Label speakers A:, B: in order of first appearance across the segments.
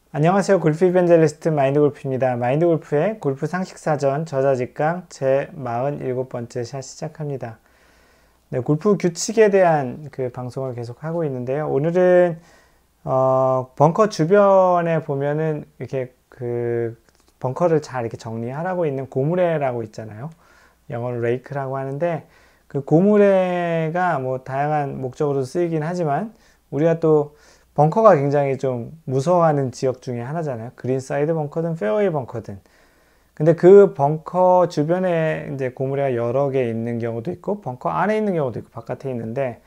A: 안녕하세요. 골프 이벤젤리스트 마인드골프입니다. 마인드골프의 골프 상식사전 저자직강 제 47번째 샷 시작합니다. 네, 골프 규칙에 대한 그 방송을 계속 하고 있는데요. 오늘은 벙커 주변에 보면은 이렇게 그 벙커를 잘 이렇게 정리하라고 있는 고무래라고 있잖아요. 영어로 레이크라고 하는데 그 고무래가 뭐 다양한 목적으로 쓰이긴 하지만 우리가 또 벙커가 굉장히 좀 무서워하는 지역 중에 하나잖아요. 그린 사이드 벙커든 페어웨이 벙커든. 근데 그 벙커 주변에 이제 고무래가 여러 개 있는 경우도 있고 벙커 안에 있는 경우도 있고 바깥에 있는데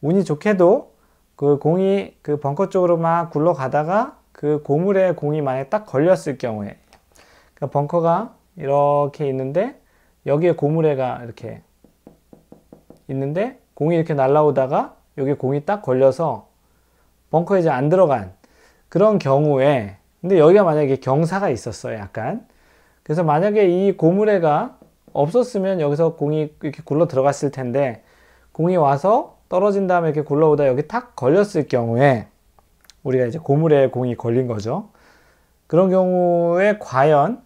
A: 운이 좋게도 그 공이 그 벙커 쪽으로 막 굴러가다가 그 고무래에 공이 만약에 딱 걸렸을 경우에 그러니까 벙커가 이렇게 있는데 여기에 고무래가 이렇게 있는데 공이 이렇게 날아오다가 여기 공이 딱 걸려서 벙커에 이제 안 들어간 그런 경우에 근데 여기가 만약에 경사가 있었어요 약간. 그래서 만약에 이 고무래가 없었으면 여기서 공이 이렇게 굴러 들어갔을 텐데 공이 와서 떨어진 다음에 이렇게 굴러오다 여기 탁 걸렸을 경우에 우리가 이제 고무래에 공이 걸린 거죠. 그런 경우에 과연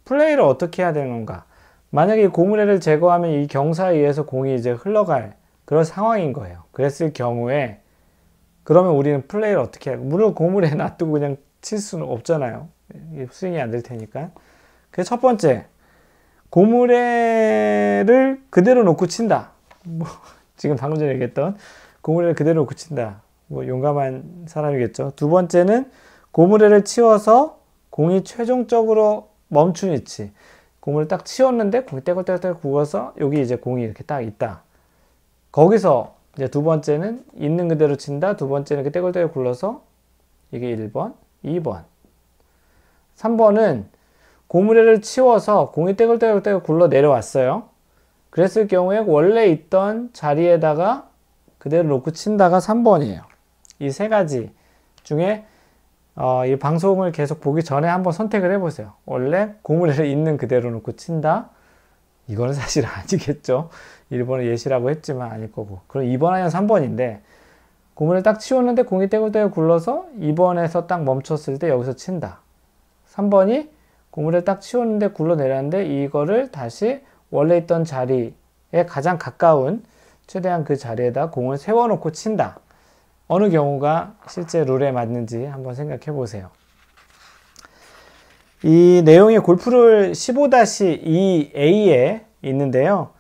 A: 플레이를 어떻게 해야 되는 건가? 만약에 이 고무래를 제거하면 이 경사에 의해서 공이 이제 흘러갈 그런 상황인 거예요. 그랬을 경우에 그러면 우리는 플레이를 어떻게 해야, 물론 고무래에 놔두고 그냥 칠 수는 없잖아요. 스윙이 안 될 테니까. 그래서 첫 번째, 고무래를 그대로 놓고 친다. 뭐, 지금 방금 전에 얘기했던 고무래를 그대로 놓고 친다. 뭐, 용감한 사람이겠죠. 두 번째는 고무래를 치워서 공이 최종적으로 멈춘 위치. 공을 딱 치웠는데 공이 떼굴떼굴 구워서 여기 이제 공이 이렇게 딱 있다. 거기서 이제 두 번째는 있는 그대로 친다. 두 번째는 이렇게 떼굴떼굴 굴러서 이게 1번, 2번. 3번은 고무래를 치워서 공이 떼굴떼굴 굴러 내려왔어요. 그랬을 경우에 원래 있던 자리에다가 그대로 놓고 친다가 3번이에요. 이 세 가지 중에 이 방송을 계속 보기 전에 한번 선택을 해보세요. 원래 고무래를 있는 그대로 놓고 친다. 이거는 사실 아니겠죠. 1번은 예시라고 했지만 아닐 거고. 그럼 2번 아니면 3번인데 고무래를 딱 치웠는데 공이 떼굴떼굴 굴러서 2번에서 딱 멈췄을 때 여기서 친다. 3번이 고무래를 딱 치웠는데 굴러 내렸는데 이거를 다시 원래 있던 자리에 가장 가까운 최대한 그 자리에다 공을 세워놓고 친다. 어느 경우가 실제 룰에 맞는지 한번 생각해 보세요. 이 내용이 골프룰 15-2A에 있는데요.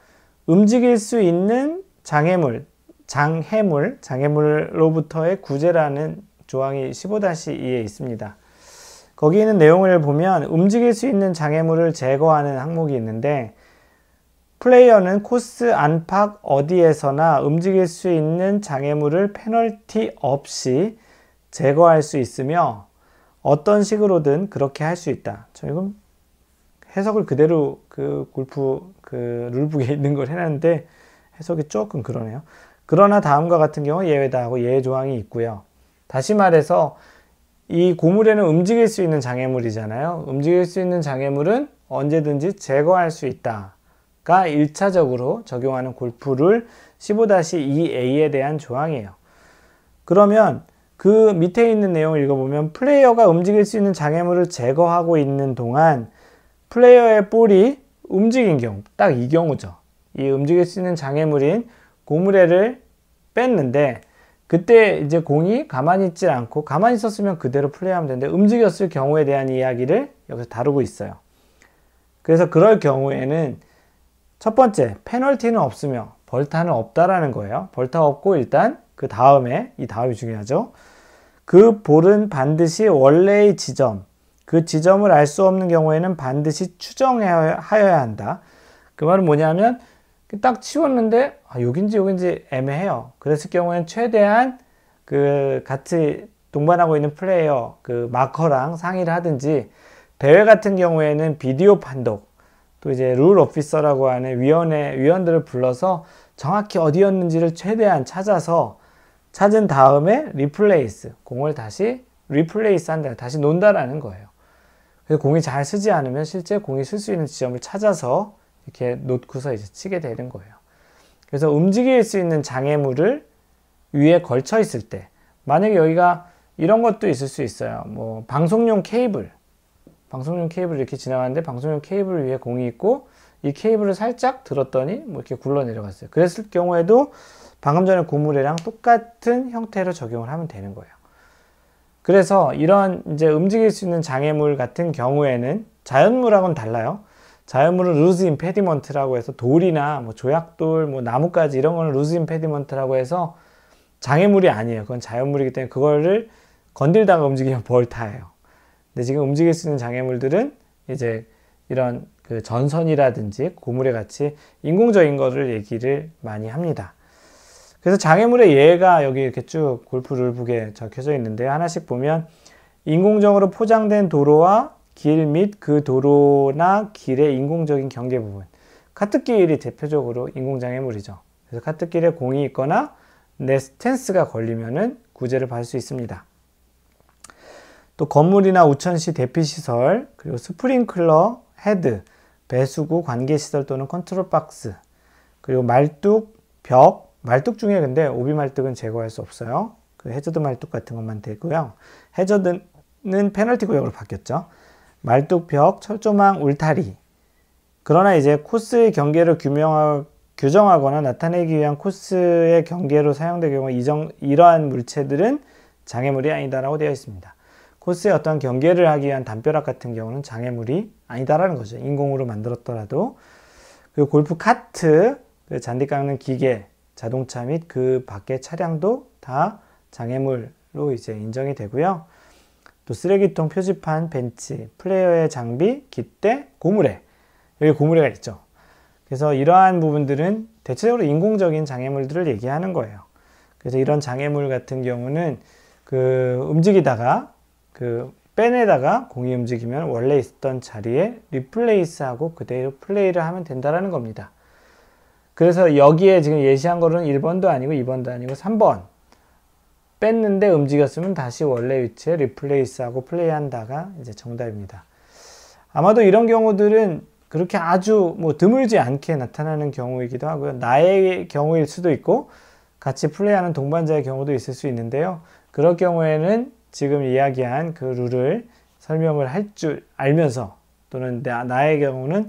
A: 움직일 수 있는 장애물로부터의 구제라는 조항이 15-2에 있습니다. 거기 있는 내용을 보면 움직일 수 있는 장애물을 제거하는 항목이 있는데 플레이어는 코스 안팎 어디에서나 움직일 수 있는 장애물을 페널티 없이 제거할 수 있으며 어떤 식으로든 그렇게 할 수 있다. 저 이건 해석을 그대로 그 골프 그 룰북에 있는 걸 해놨는데 해석이 조금 그러네요. 그러나 다음과 같은 경우 예외다 하고 예외 조항이 있고요. 다시 말해서 이 고무래는 움직일 수 있는 장애물이잖아요. 움직일 수 있는 장애물은 언제든지 제거할 수 있다. 가 1차적으로 적용하는 골프룰 15-2A에 대한 조항이에요. 그러면 그 밑에 있는 내용을 읽어보면 플레이어가 움직일 수 있는 장애물을 제거하고 있는 동안 플레이어의 볼이 움직인 경우, 딱 이 경우죠. 이 움직일 수 있는 장애물인 고무래를 뺐는데 그때 이제 공이 가만히 있지 않고 가만히 있었으면 그대로 플레이하면 되는데 움직였을 경우에 대한 이야기를 여기서 다루고 있어요. 그래서 그럴 경우에는 첫 번째, 페널티는 없으며 벌타는 없다라는 거예요. 벌타 없고 일단 그 다음에, 이 다음이 중요하죠. 그 볼은 반드시 원래의 지점, 그 지점을 알 수 없는 경우에는 반드시 추정하여야 한다. 그 말은 뭐냐면 딱 치웠는데 여긴지 애매해요. 그랬을 경우에는 최대한 그 같이 동반하고 있는 플레이어 그 마커랑 상의를 하든지 대회 같은 경우에는 비디오 판독 또 이제 룰 오피서라고 하는 위원들을 불러서 정확히 어디였는지를 최대한 찾아서 찾은 다음에 리플레이스, 공을 다시 리플레이스 한다, 다시 논다라는 거예요. 그래서 공이 잘 쓰지 않으면 실제 공이 쓸 수 있는 지점을 찾아서 이렇게 놓고서 이제 치게 되는 거예요. 그래서 움직일 수 있는 장애물을 위에 걸쳐 있을 때, 만약에 여기가 이런 것도 있을 수 있어요. 뭐 방송용 케이블 이렇게 지나가는데 방송용 케이블 위에 공이 있고 이 케이블을 살짝 들었더니 뭐 이렇게 굴러 내려갔어요. 그랬을 경우에도 방금 전에 고무래랑 똑같은 형태로 적용을 하면 되는 거예요. 그래서 이런 이제 움직일 수 있는 장애물 같은 경우에는 자연물하고는 달라요. 자연물은 루즈 임페디먼트라고 해서 돌이나 뭐 조약돌, 뭐 나뭇가지 이런 거는 루즈 임페디먼트라고 해서 장애물이 아니에요. 그건 자연물이기 때문에 그거를 건들다가 움직이면 벌타예요. 근데 지금 움직일 수 있는 장애물들은 이제 이런 그 전선이라든지 고무래 같이 인공적인 거를 얘기를 많이 합니다. 그래서 장애물의 예가 여기 이렇게 쭉 골프 룰북에 적혀져 있는데 하나씩 보면 인공적으로 포장된 도로와 길 및 그 도로나 길의 인공적인 경계 부분. 카트길이 대표적으로 인공장애물이죠. 그래서 카트길에 공이 있거나 내 스탠스가 걸리면은 구제를 받을 수 있습니다. 또 건물이나 우천시 대피시설, 그리고 스프링클러, 헤드, 배수구, 관계시설 또는 컨트롤 박스, 그리고 말뚝, 벽, 말뚝 중에 근데 오비 말뚝은 제거할 수 없어요. 그 해저드 말뚝 같은 것만 되고요. 해저드는 페널티 구역으로 바뀌었죠. 말뚝, 벽, 철조망, 울타리. 그러나 이제 코스의 경계를 규정하거나 나타내기 위한 코스의 경계로 사용될 경우 이러한 물체들은 장애물이 아니다라고 되어 있습니다. 코스의 어떤 경계를 하기 위한 담벼락 같은 경우는 장애물이 아니다라는 거죠. 인공으로 만들었더라도. 그리고 골프 카트, 잔디 깎는 기계, 자동차 및 그 밖의 차량도 다 장애물로 이제 인정이 되고요. 또 쓰레기통, 표지판, 벤치, 플레이어의 장비, 깃대, 고무래. 여기 고무래가 있죠. 그래서 이러한 부분들은 대체적으로 인공적인 장애물들을 얘기하는 거예요. 그래서 이런 장애물 같은 경우는 움직이다가 빼내다가 공이 움직이면 원래 있었던 자리에 리플레이스하고 그대로 플레이를 하면 된다는 겁니다. 그래서 여기에 지금 예시한 거는 1번도 아니고 2번도 아니고 3번. 뺐는데 움직였으면 다시 원래 위치에 리플레이스하고 플레이한다가 이제 정답입니다. 아마도 이런 경우들은 그렇게 아주 뭐 드물지 않게 나타나는 경우이기도 하고요. 나의 경우일 수도 있고 같이 플레이하는 동반자의 경우도 있을 수 있는데요. 그럴 경우에는 지금 이야기한 그 룰을 설명을 할 줄 알면서 또는 나의 경우는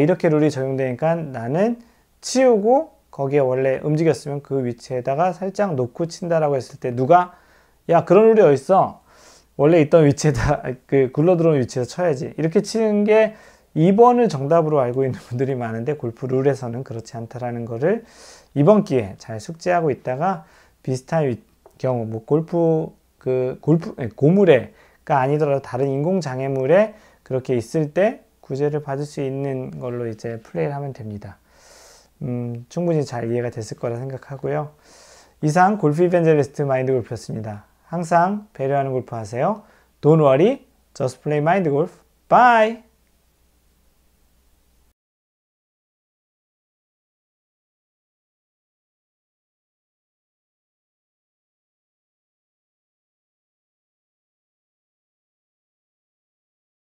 A: 이렇게 룰이 적용되니까 나는 치우고 거기에 원래 움직였으면 그 위치에다가 살짝 놓고 친다라고 했을 때 누가 야 그런 룰이 어딨어? 원래 있던 위치에다 굴러 들어온 위치에서 쳐야지. 이렇게 치는 게 2번을 정답으로 알고 있는 분들이 많은데 골프 룰에서는 그렇지 않다라는 거를 이번 기회에 잘 숙지하고 있다가 비슷한 경우 뭐 고무래가 아니더라도 다른 인공 장애물에 그렇게 있을 때 구제를 받을 수 있는 걸로 이제 플레이를 하면 됩니다. 충분히 잘 이해가 됐을 거라 생각하고요. 이상 골프 이벤젤리스트 마인드 골프였습니다. 항상 배려하는 골프 하세요. Don't worry, just play mind golf. Bye!